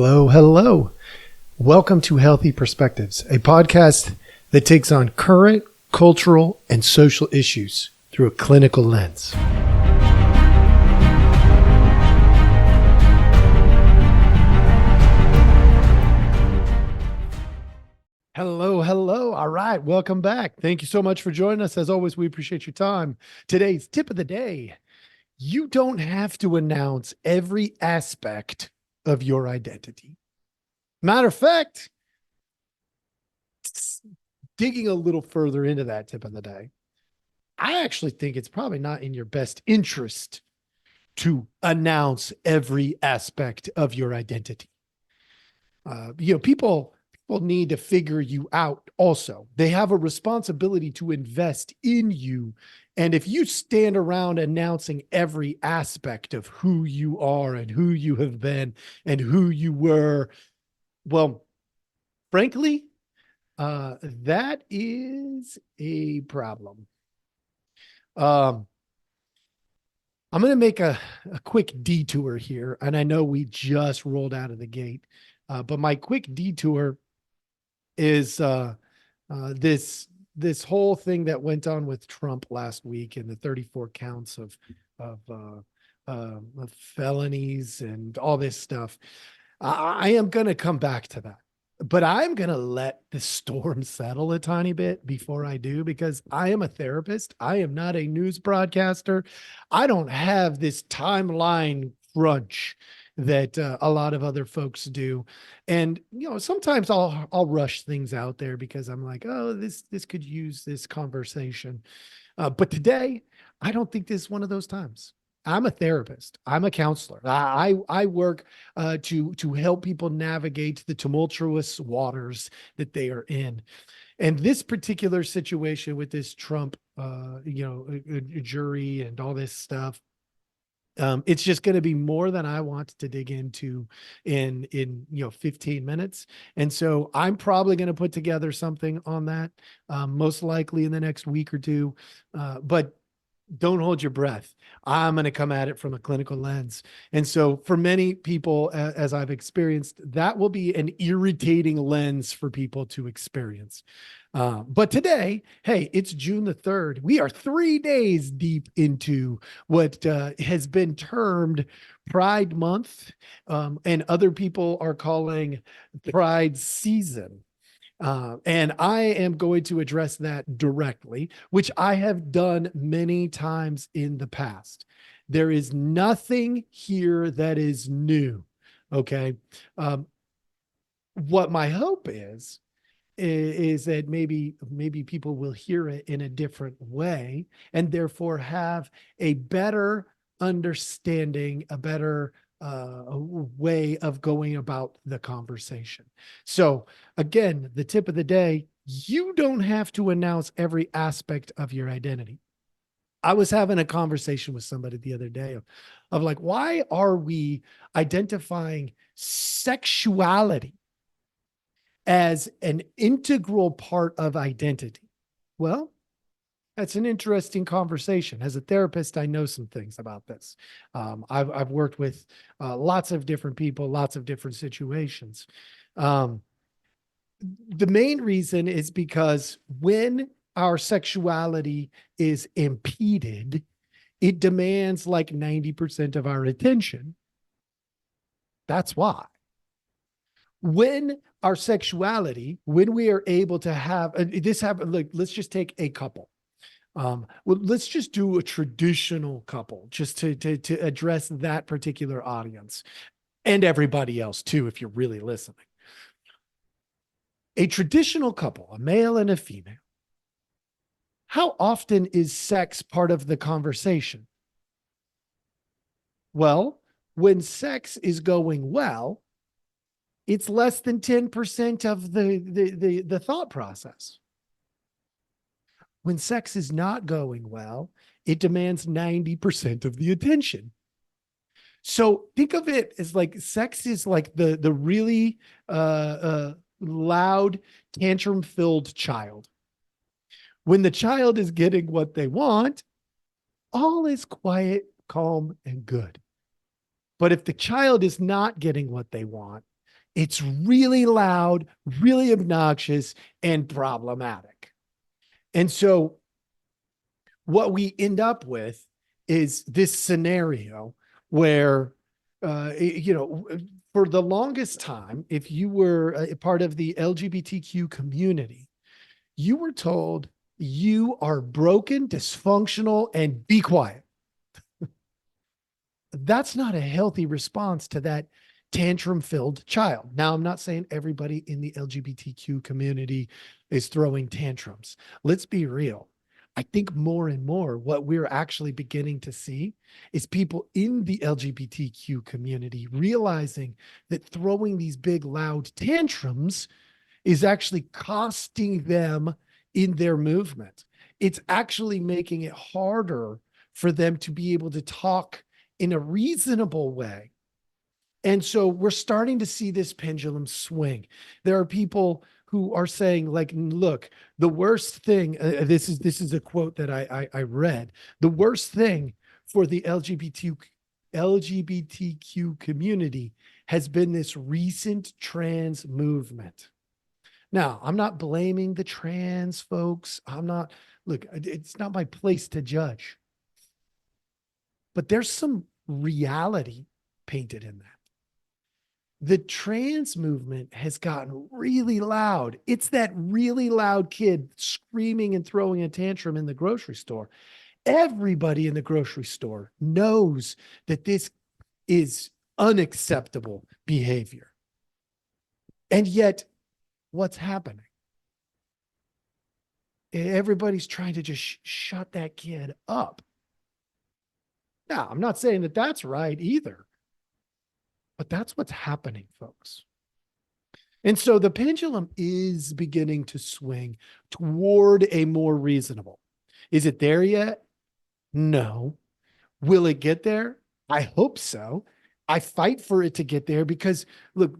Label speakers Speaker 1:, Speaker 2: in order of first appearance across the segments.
Speaker 1: Hello, hello. Welcome to Healthy Perspectives, a podcast that takes on current cultural and social issues through a clinical lens. Hello, hello. All right, welcome back. Thank you so much for joining us. As always, we appreciate your time. Today's tip of the day: you don't have to announce every aspect of your identity. Matter of fact, digging a little further into that tip of the day, I actually think it's probably not in your best interest to announce every aspect of your identity. People need to figure you out also. They have a responsibility to invest in you. And if you stand around announcing every aspect of who you are and who you have been and who you were, well, frankly, that is a problem. I'm going to make a quick detour here. And I know we just rolled out of the gate, but my quick detour is this whole thing that went on with Trump last week and the 34 counts of felonies and all this stuff. I am going to come back to that, but I'm going to let the storm settle a tiny bit before I do, because I am a therapist. I am not a news broadcaster. I don't have this timeline crunch that a lot of other folks do. And, sometimes I'll rush things out there because I'm like, oh, this could use this conversation. But today, I don't think this is one of those times. I'm a therapist. I'm a counselor. I work to help people navigate the tumultuous waters that they are in. And this particular situation with this Trump, jury and all this stuff, it's just going to be more than I want to dig into in 15 minutes. And so I'm probably going to put together something on that, most likely in the next week or two. But don't hold your breath. I'm going to come at it from a clinical lens. And so for many people, as I've experienced, that will be an irritating lens for people to experience. But today, hey, it's June the 3rd. We are 3 days deep into what has been termed Pride Month, and other people are calling Pride Season. And I am going to address that directly, which I have done many times in the past. There is nothing here that is new. Okay. What my hope is that maybe people will hear it in a different way and therefore have a better understanding, a better way of going about the conversation. So again, the tip of the day: you don't have to announce every aspect of your identity. I was having a conversation with somebody the other day of like, why are we identifying sexuality as an integral part of identity? Well, that's an interesting conversation. As a therapist, I know some things about this. I've worked with lots of different people, lots of different situations. The main reason is because when our sexuality is impeded, it demands like 90% of our attention. That's why. When our sexuality, when we are able to have this happen, like, let's just take a couple. Well, let's just do a traditional couple just to address that particular audience and everybody else too, if you're really listening. A traditional couple, a male and a female. How often is sex part of the conversation? Well, when sex is going well, it's less than 10% of the thought process. When sex is not going well, it demands 90% of the attention. So think of it as like sex is like the really loud, tantrum-filled child. When the child is getting what they want, all is quiet, calm, and good. But if the child is not getting what they want, It's really loud, really obnoxious, and problematic. And so what we end up with is this scenario where, for the longest time, if you were a part of the LGBTQ community, you were told you are broken, dysfunctional, and be quiet. That's not a healthy response to that tantrum filled child. Now, I'm not saying everybody in the LGBTQ community is throwing tantrums. Let's be real. I think more and more what we're actually beginning to see is people in the LGBTQ community realizing that throwing these big, loud tantrums is actually costing them in their movement. It's actually making it harder for them to be able to talk in a reasonable way. And so we're starting to see this pendulum swing. There are people who are saying, like, look, the worst thing, this is a quote that I read. The worst thing for the LGBTQ community has been this recent trans movement. Now, I'm not blaming the trans folks. Look, it's not my place to judge. But there's some reality painted in that. The trans movement has gotten really loud. It's that really loud kid screaming and throwing a tantrum in the grocery store. Everybody in the grocery store knows that this is unacceptable behavior. And yet, what's happening? Everybody's trying to just shut that kid up. Now, I'm not saying that that's right either, but that's what's happening, folks. And so the pendulum is beginning to swing toward a more reasonable. Is it there yet? No. Will it get there? I hope so. I fight for it to get there because, look,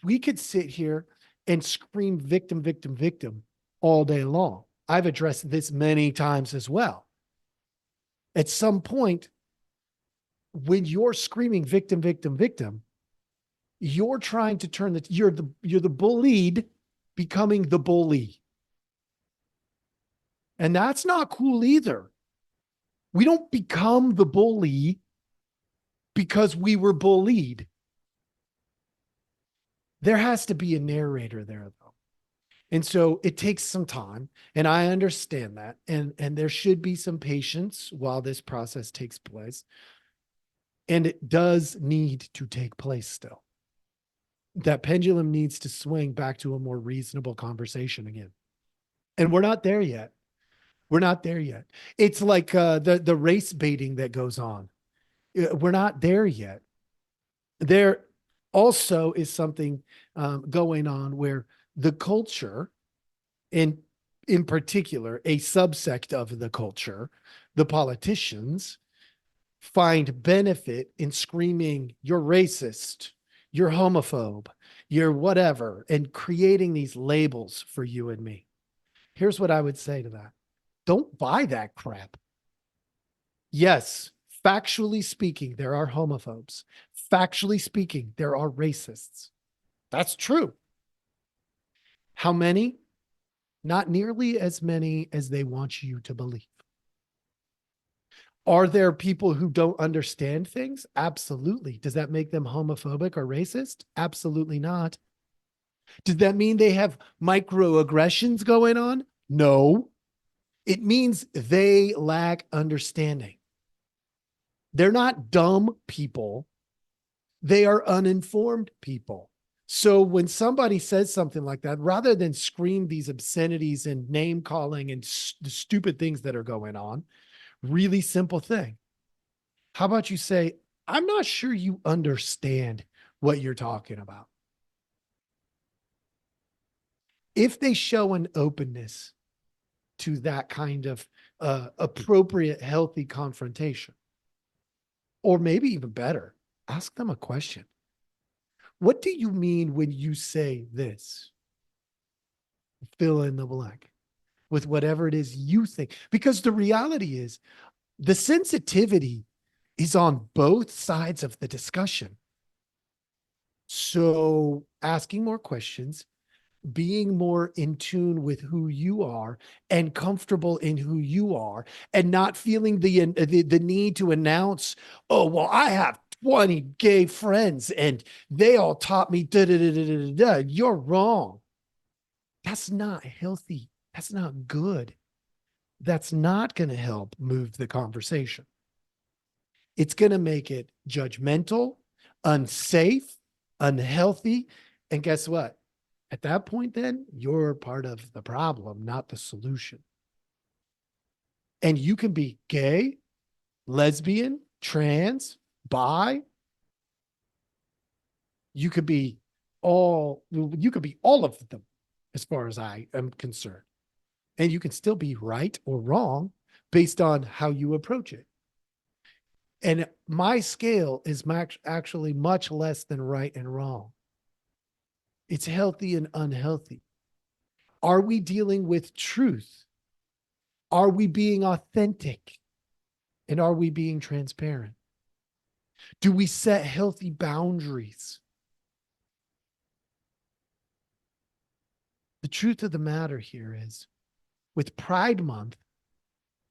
Speaker 1: we could sit here and scream victim, victim, victim all day long. I've addressed this many times as well. At some point, when you're screaming victim, victim, victim, you're trying to turn you're the bullied becoming the bully. And that's not cool either. We don't become the bully because we were bullied. There has to be a narrator there, though. And so it takes some time, and I understand that. And there should be some patience while this process takes place. And it does need to take place still. That pendulum needs to swing back to a more reasonable conversation again. And we're not there yet. We're not there yet. It's like the race baiting that goes on. We're not there yet. There also is something going on where the culture, and in particular, a subsect of the culture, the politicians, find benefit in screaming, "You're racist, you're homophobe, you're whatever," and creating these labels for you and me. Here's what I would say to that. Don't buy that crap. Yes, factually speaking, there are homophobes. Factually speaking, there are racists. That's true. How many? Not nearly as many as they want you to believe. Are there people who don't understand things? Absolutely. Does that make them homophobic or racist? Absolutely not. Does that mean they have microaggressions going on? No. It means they lack understanding. They're not dumb people. They are uninformed people. So when somebody says something like that, rather than scream these obscenities and name calling and the stupid things that are going on, really simple thing. How about you say, "I'm not sure you understand what you're talking about." If they show an openness to that kind of appropriate, healthy confrontation, or maybe even better, ask them a question. What do you mean when you say this? Fill in the blank with whatever it is you think. Because the reality is, the sensitivity is on both sides of the discussion. So asking more questions, being more in tune with who you are and comfortable in who you are, and not feeling the need to announce, oh, well, I have 20 gay friends and they all taught me da da da da da da. You're wrong. That's not healthy. That's not good. That's not going to help move the conversation. It's going to make it judgmental, unsafe, unhealthy. And guess what? At that point, then you're part of the problem, not the solution. And you can be gay, lesbian, trans, bi. You could be you could be all of them as far as I am concerned. And you can still be right or wrong based on how you approach it. And my scale is actually much less than right and wrong. It's healthy and unhealthy. Are we dealing with truth? Are we being authentic? And are we being transparent? Do we set healthy boundaries? The truth of the matter here is, with Pride Month,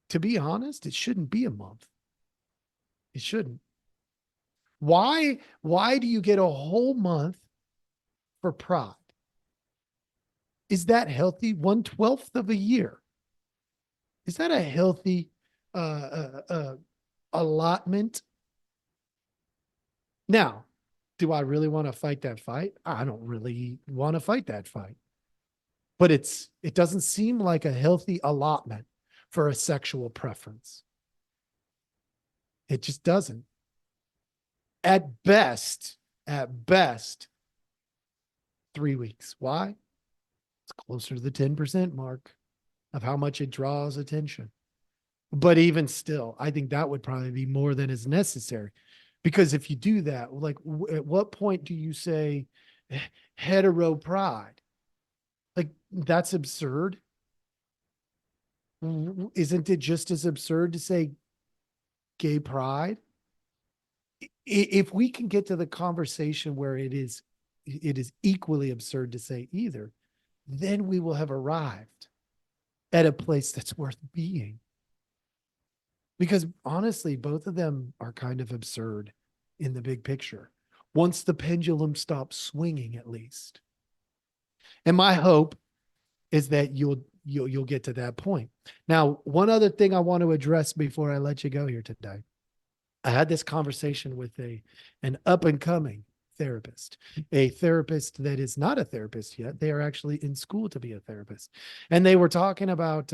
Speaker 1: to be honest, it shouldn't be a month. It shouldn't. Why do you get a whole month for Pride? Is that healthy? 1/12 of a year. Is that a healthy allotment? Now, do I really want to fight that fight? I don't really want to fight that fight. But it doesn't seem like a healthy allotment for a sexual preference. It just doesn't. At best, 3 weeks. Why? It's closer to the 10% mark of how much it draws attention. But even still, I think that would probably be more than is necessary. Because if you do that, like, at what point do you say hetero pride? Like, that's absurd. Isn't it just as absurd to say gay pride? If we can get to the conversation where it is equally absurd to say either, then we will have arrived at a place that's worth being. Because honestly, both of them are kind of absurd in the big picture. Once the pendulum stops swinging, at least. And my hope is that you'll get to that point. Now, one other thing I want to address before I let you go here today. I had this conversation with an up and coming therapist, a therapist that is not a therapist yet. They are actually in school to be a therapist. And they were talking about,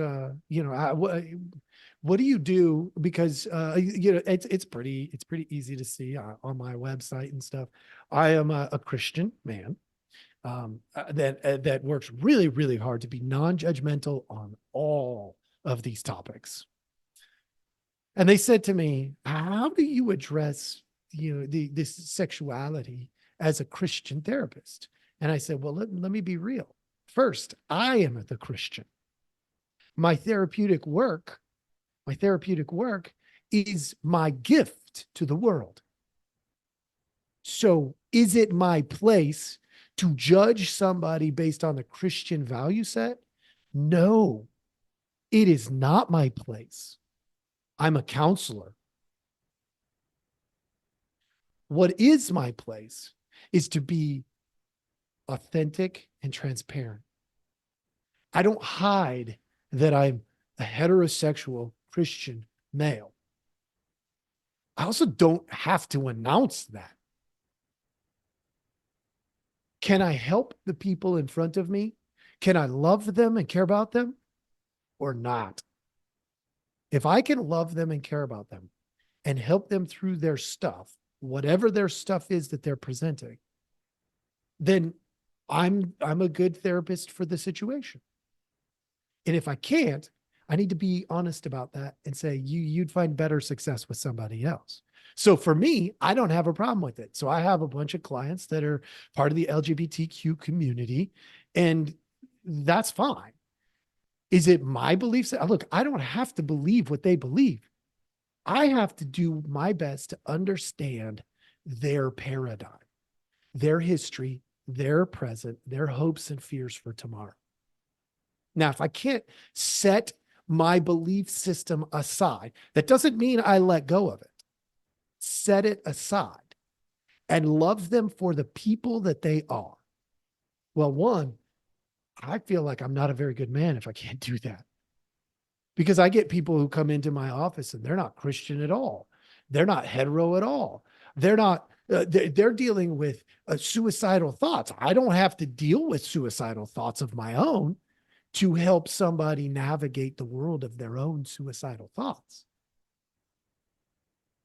Speaker 1: what do you do? Because, it's pretty easy to see on my website and stuff. I am a Christian man that works really, really hard to be non-judgmental on all of these topics. And they said to me, how do you address, this sexuality as a Christian therapist? And I said, well, let me be real. First, I am the Christian. My therapeutic work is my gift to the world. So is it my place to judge somebody based on the Christian value set? No, it is not my place. I'm a counselor. What is my place is to be authentic and transparent. I don't hide that I'm a heterosexual Christian male. I also don't have to announce that. Can I help the people in front of me? Can I love them and care about them or not? If I can love them and care about them and help them through their stuff, whatever their stuff is that they're presenting, then I'm a good therapist for the situation. And if I can't, I need to be honest about that and say, you'd find better success with somebody else. So for me, I don't have a problem with it. So I have a bunch of clients that are part of the LGBTQ community, and that's fine. Is it my beliefs? Look, I don't have to believe what they believe. I have to do my best to understand their paradigm, their history, their present, their hopes and fears for tomorrow. Now, if I can't set my belief system aside, that doesn't mean I let go of it. Set it aside and love them for the people that they are. Well, one, I feel like I'm not a very good man if I can't do that. Because I get people who come into my office and they're not Christian at all. They're not hetero at all. They're not, they're dealing with suicidal thoughts. I don't have to deal with suicidal thoughts of my own to help somebody navigate the world of their own suicidal thoughts.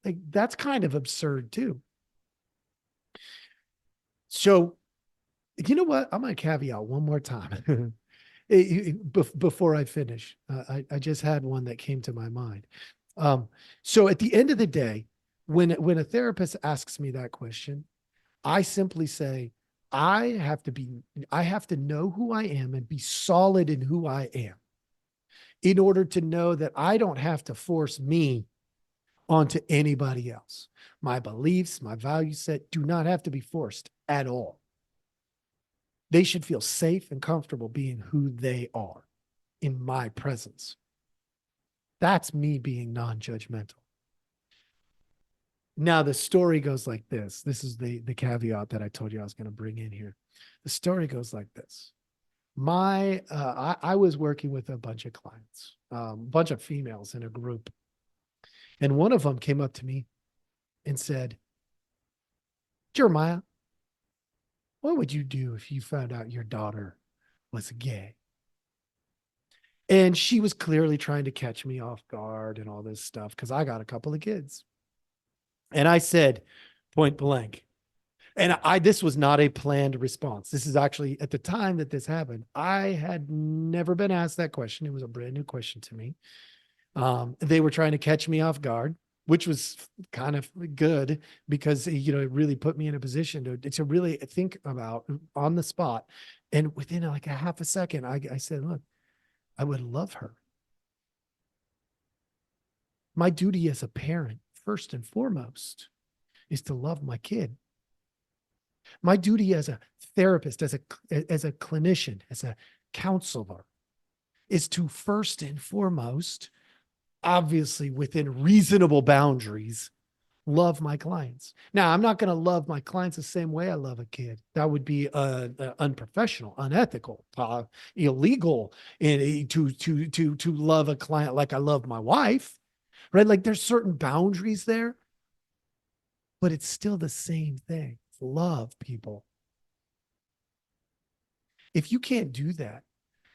Speaker 1: Like, that's kind of absurd too. So, you know what? I'm going to caveat one more time before I finish. I just had one that came to my mind. So at the end of the day, when a therapist asks me that question, I simply say, I have to know who I am and be solid in who I am in order to know that I don't have to force me onto anybody else. My beliefs, my value set do not have to be forced at all. They should feel safe and comfortable being who they are in my presence. That's me being non-judgmental. Now, the story goes like this. This is the caveat that I told you I was going to bring in here. The story goes like this. I was working with a bunch of clients, a bunch of females in a group. And one of them came up to me and said, Jeremiah, what would you do if you found out your daughter was gay? And she was clearly trying to catch me off guard and all this stuff because I got a couple of kids. And I said, point blank, and this was not a planned response. This is actually, at the time that this happened, I had never been asked that question. It was a brand new question to me. They were trying to catch me off guard, which was kind of good because, it really put me in a position to really think about on the spot. And within like a half a second, I said, look, I would love her. My duty as a parent, first and foremost, is to love my kid. My duty as a therapist, as a clinician, as a counselor, is to first and foremost, obviously within reasonable boundaries, love my clients. Now, I'm not going to love my clients the same way I love a kid. That would be unprofessional, unethical, illegal to love a client like I love my wife. Right? Like, there's certain boundaries there, but it's still the same thing. Love people. If you can't do that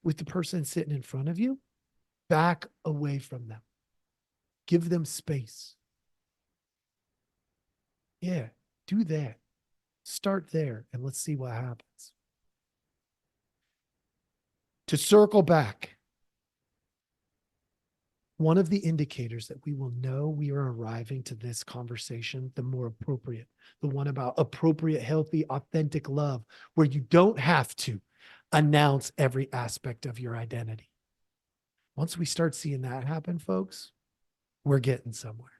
Speaker 1: with the person sitting in front of you, back away from them. Give them space. Yeah, do that. Start there and let's see what happens. To circle back, one of the indicators that we will know we are arriving to this conversation, the more appropriate, the one about appropriate, healthy, authentic love, where you don't have to announce every aspect of your identity. Once we start seeing that happen, folks, we're getting somewhere.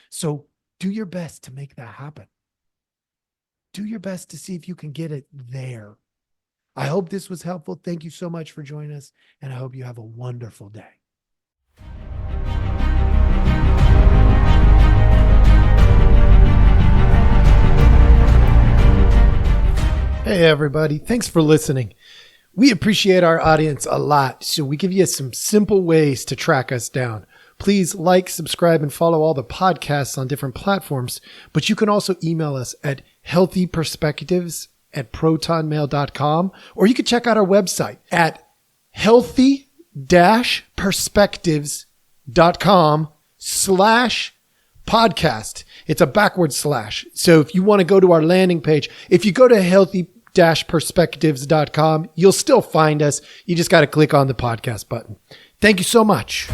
Speaker 1: So do your best to make that happen. Do your best to see if you can get it there. I hope this was helpful. Thank you so much for joining us, and I hope you have a wonderful day. Hey, everybody. Thanks for listening. We appreciate our audience a lot, so we give you some simple ways to track us down. Please like, subscribe, and follow all the podcasts on different platforms, but you can also email us at healthyperspectives@protonmail.com, or you can check out our website at healthy-perspectives.com/podcast. It's a backward slash. So if you want to go to our landing page, if you go to healthy-perspectives.com, you'll still find us. You just got to click on the podcast button. Thank you so much.